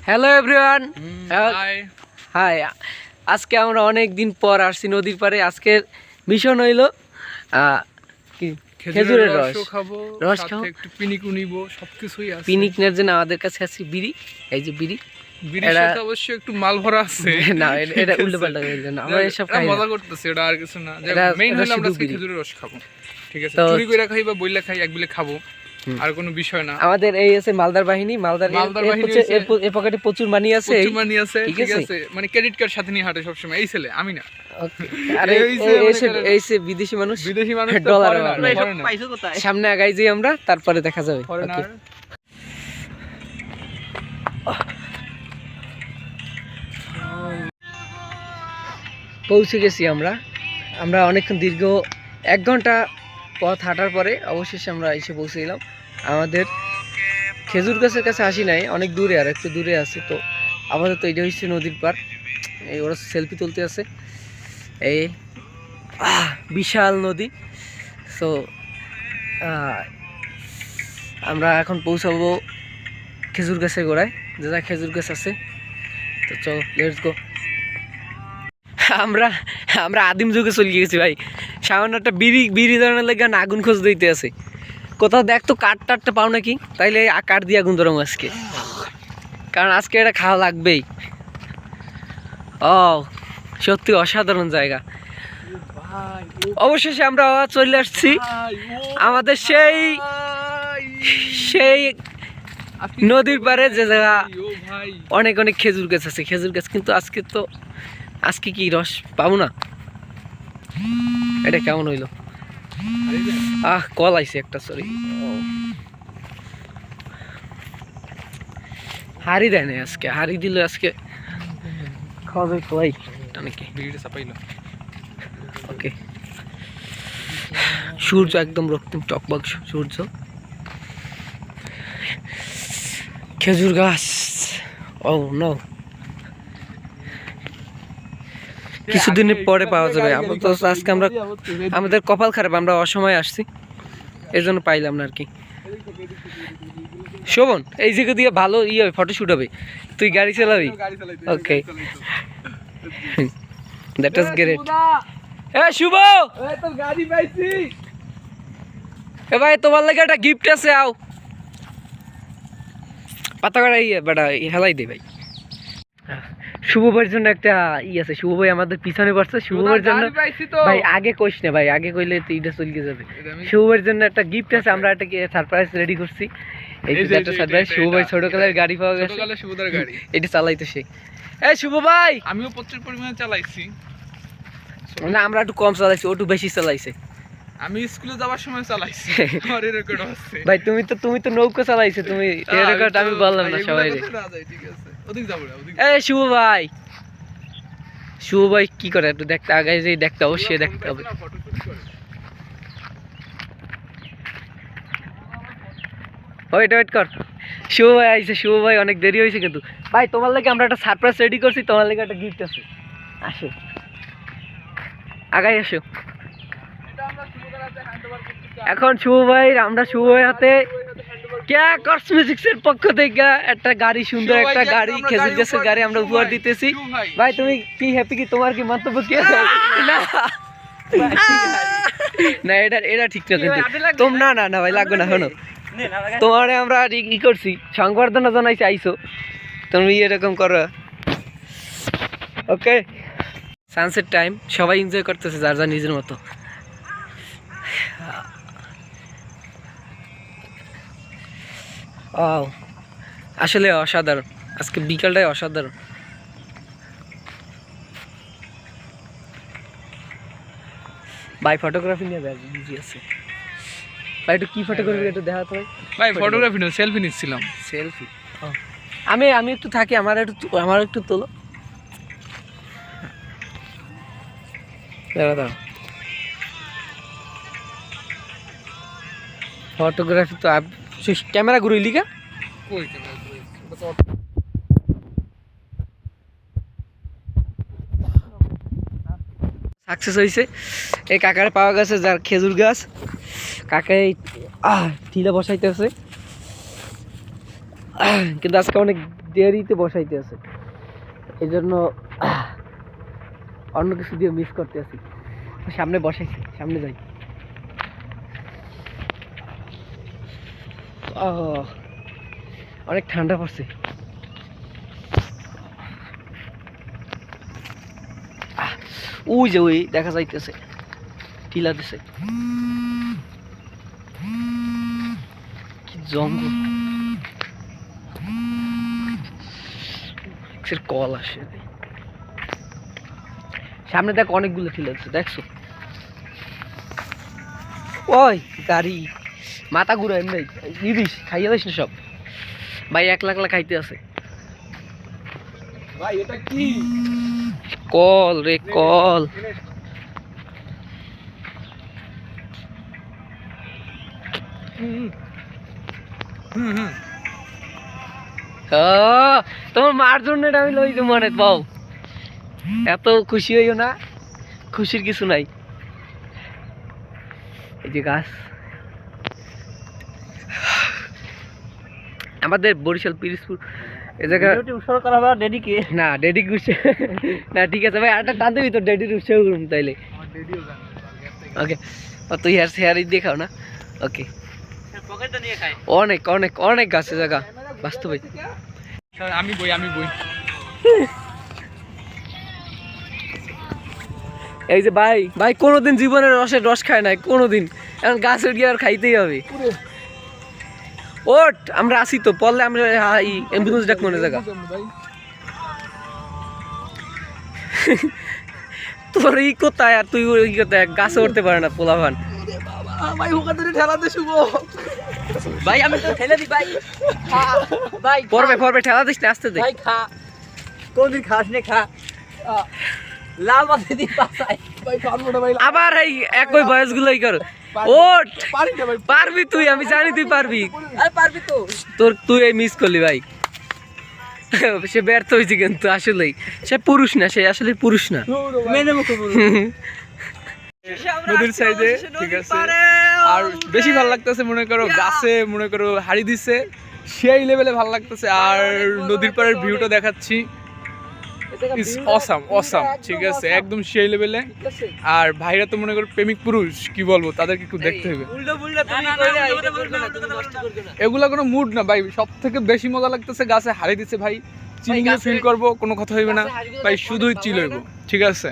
Hello everyone, high high. আজকে আমরা অনেক দিন পর আসছি নদীর পাড়ে। আজকের মিশন হইল কি খেজুরের রস খাবো, রস সাথে খাবো, একটু পিনিকও নিব, সবকিছুই আছে। পিকনিক নেওয়ার জন্য আমাদের কাছে আছে বিড়ি। এই যে বিড়ি, বিড়ির সাথে অবশ্যই একটু মাল ভরা আছে। না এটা উল্টো পাল্টা করে দেন, আমরা এসব খাই না। মজা করতেছি, এটা আর কিছু না। মেইন এটা হলো আমরা শুধু বিড়ি। খেজুরের রস খাবো, ঠিক আছে? তো চুরি করে খাই বা বইলা খাই, এক বিলে খাবো, আর কোনো বিষয় না। আমাদের এই আছে মালদার বাহিনী, মালদার বাহিনী এর পকেটে প্রচুর মানি আছে, প্রচুর মানি আছে, ঠিক আছে? মানে ক্রেডিট কার্ড সাথে নিয়ে হাঁটে সবসময় এই ছেলে, আমি না। আরে এই সে বিদেশি মানুষ ডলার সামনে আগাই যাই আমরা, তারপরে দেখা যাবে। পৌঁছে গেছি আমরা অনেকক্ষণ দীর্ঘ 1 ঘন্টা পথ হাঁটার পরে অবশেষে আমরা এসে পৌঁছে গেলাম। আমাদের খেজুর গাছের কাছে আসি নাই, অনেক দূরে, আর একটু দূরে আছে। তো আমাদের তো এটা হচ্ছে নদীর পার। এই ওরা সেলফি তুলতে আছে, এই বিশাল নদী। সো আমরা এখন পৌঁছাবো খেজুর গাছের গোড়ায়, যা খেজুর গাছ আছে। তো চলো, লেটস গো। আমরা আদিম যুগে চলে গেছি ভাই। সামান্য একটা বিড়ি ধরনের লেগে আগুন খোঁজ দিতে আছে। কোথাও দেখ তো কাঠটা পাও নাকি, তাইলে কাঠ দিয়ে আগুন ধরম আজকে, কারণ আজকে এটা খাওয়া লাগবেই। ও সত্যি অসাধারণ জায়গা। অবশেষে আমরা চলে আসছি আমাদের সেই নদীর পাড়ে, যে জায়গা অনেক অনেক খেজুর গাছ আছে। খেজুর গাছ কিন্তু আজকে কি রস পাবো না? এটা কেমন হইলো? কল আইছে একটা, সরি। হাড়ি দেয় না আজকে, হাড়ি দিলে আজকে খাওয়াবে খোয়াই নাকি। ওকে, সূর্য একদম রক্তিম টকবক সূর্য, খেজুর গাছ। ও নো, কিছুদিনের পরে পাওয়া যাবে। আজকে আমাদের কপাল খারাপ, আমরা অসময়ে আসছি, এর জন্য পাইলাম না আর কি। শোভন, এই জায়গা দিয়ে ভালো হবে, ফটোশুট হবে। তুই গাড়ি চালাবি? ওকে, দ্যাট ইজ গ্রেট। শুভ, এ ভাই তোমার লাগে একটা গিফট আছে, আও পাতা কাটা বেটা হেলাই দে ভাই। শুভ ভাইয়ের জন্য একটা আছে, শুভ ভাই আমাদের পিছনে পড়ছে। শুভ ভাইয়ের জন্য ভাই আগে কইস না ভাই, আগে কইলে তো এটা চলে যাবে। শুভ ভাইয়ের জন্য একটা গিফট আছে, আমরা একটা সারপ্রাইজ রেডি করছি। এই যে একটা সারপ্রাইজ, শুভ ভাই ছোট কালের গাড়ি পাওয়া গেছে, শুভদার গাড়ি। এটা চালাইতো সে। শুভ ভাই, আমিও প্রচুর পরিমাণে চালাইছি, না আমরা একটু কম চালাইছি, ও একটু বেশি চালাইছে। আমি স্কুলে যাওয়ার সময় চালাইছি, আমার রেকর্ড আছে ভাই। তুমি তো নৌকা চালাইছো, তুমি রেকর্ড আমি বললাম না সবাই। ঠিক আছে, ওদিক যাব না, ওদিক। শুভ ভাই কি করে একটু দেখতে, আগে যেই দেখতে অবশ্যই দেখতে হবে। ওয়েট কর, শুভ ভাই আইছে। শুভ ভাই অনেক দেরি হয়েছে কিন্তু। ভাই তোমার লাগে আমরা একটা সারপ্রাইজ রেডি করছি, তোমার লাগে একটা গিফট আছে। আসো, আগাই আসো। এখন শুভ ভাই, আমরা শুভ ভাই হাতে ক্যা কসমেটিক্সের পক্ষ থেকে একটা গাড়ি, সুন্দর একটা গাড়ি, খেজুর গাছের গাড়ি আমরা উপহার দিতেছি। ভাই তুমি কি হ্যাপি? কি তোমার কি মন্তব্য? কি না এটা ঠিক না কিন্তু তোমরা, না ভাই লাগবে না। শোনো, তোমারে আমরা ই করছি, সংবর্ধনা জানাইছি, আইসো তুমি এরকম করো। ওকে, সানসেট টাইম, সবাই এনজয় করতেছে যার যার নিজের মতো। আসলে অসাধারণ, আজকে বিকালটাই অসাধারণ। ভাই ফটোগ্রাফি নিয়ে বিজি আছে ভাই, একটু কি ফটোগ্রাফি একটু দেখা তো ভাই। ফটোগ্রাফি না, সেলফি নিচ্ছিলাম। সেলফি? আমি একটু থাকি, আমার একটু তোলো। দাঁড়া, ফটোগ্রাফি তো ক্যামেরা ঘুরইলি কা? সাকসেস হয়েছে। এই কাকারে পাওয়া গেছে যার খেজুর গাছ, কাকাই টিলা বসাইতেছে। কিন্তু আজকে অনেক দেরিতে বসাইতে আছে, এই জন্য অন্য কিছু দিয়ে মিস করতে আছি। সামনে বসাইছি, সামনে যাই। অনেক ঠান্ডা পড়ছে। ওই যে ওই দেখা যাইতেছে টিলা দিছে, কি জঙ্গল, কল আসে সামনে, দেখ অনেকগুলো টিলা দিছে, দেখছো? ওই গাড়ি মাথা ঘুরা এমনি দিস, খাইয়ে দিস না সব ভাই, 1 লাখ খাইতে আছে ভাই। এটা কি কল রে, কল। তোমার মার জন্য এটা আমি লইছি মনে পাও, এত খুশি হইও না, খুশির কিছু নাই। এই যে গাছ, আমাদের বরিশাল পিরিজপুর এই জায়গা উৎসর্গ করা হবে ডেডিকে না, ডেডি গুছে না, ঠিক আছে ভাই, আরেকটা টান দিবি তো, ডেডির উৎসর্গ করুন তাইলে। ওকে, তুই হেয়ার দেখাও না। ওকে, অনেক অনেক অনেক গাছ জায়গা বাস্তবে। আমি বই এই যে ভাই, ভাই কোনোদিন জীবনের রস খায় নাই কোনোদিন, এখন গাছ উঠিয়ে আর খাইতেই হবে। ওট, আমরা আসি তো, পড়লে আমরা অ্যাম্বুলেন্স ডাক মনে জায়গা। তোর ই কোথায় আর তুই ওই কোথায়, গাছে উঠতে পারে না পোলাভান। ভাই ওখান থেকে ঠেলাতে শুভ ভাই, আমি তো ঠেলে দিই ভাই, ভাই পড়বে ঠেলা দিস না, আসতে দে ভাই, খা কোনদিন খাস নে, খা লাল মাছে দি পাছাই ভাই, পারবো না ভাই, আবার এই একই বয়সগুলোই কর। ওঠ, পারবি তুই, আমি জানি তুই পারবি, পারবি তো, তুই এই মিস করলি ভাই। সে ব্যর্থ হয়েছে, কিন্তু আসলেই সে পুরুষ না, সে আসলে পুরুষ না, নদীর সাইডে, ঠিক আছে। আর বেশি ভালো লাগতেছে মনে করো গাছে, মনে করো হাড়ি দিচ্ছে, সেই লেভেলে ভালো লাগতেছে। আর নদীর পাড়ের ভিউটা দেখাচ্ছি, ইজ অসাম অসাম, ঠিক আছে, একদম সেই লেভেলে। আর ভাইরা তো মনে করো প্রেমিক পুরুষ, কি বলবো, তাদেরকে একটু দেখতে হবে। এগুলা কোনো মুড না ভাই, সব থেকে বেশি মজা লাগতেছে গাছে হাড়ি দিচ্ছে ভাই, চিলিং ফিল করবো, কোনো কথা হইবে না ভাই, শুধুই চিল হইব, ঠিক আছে।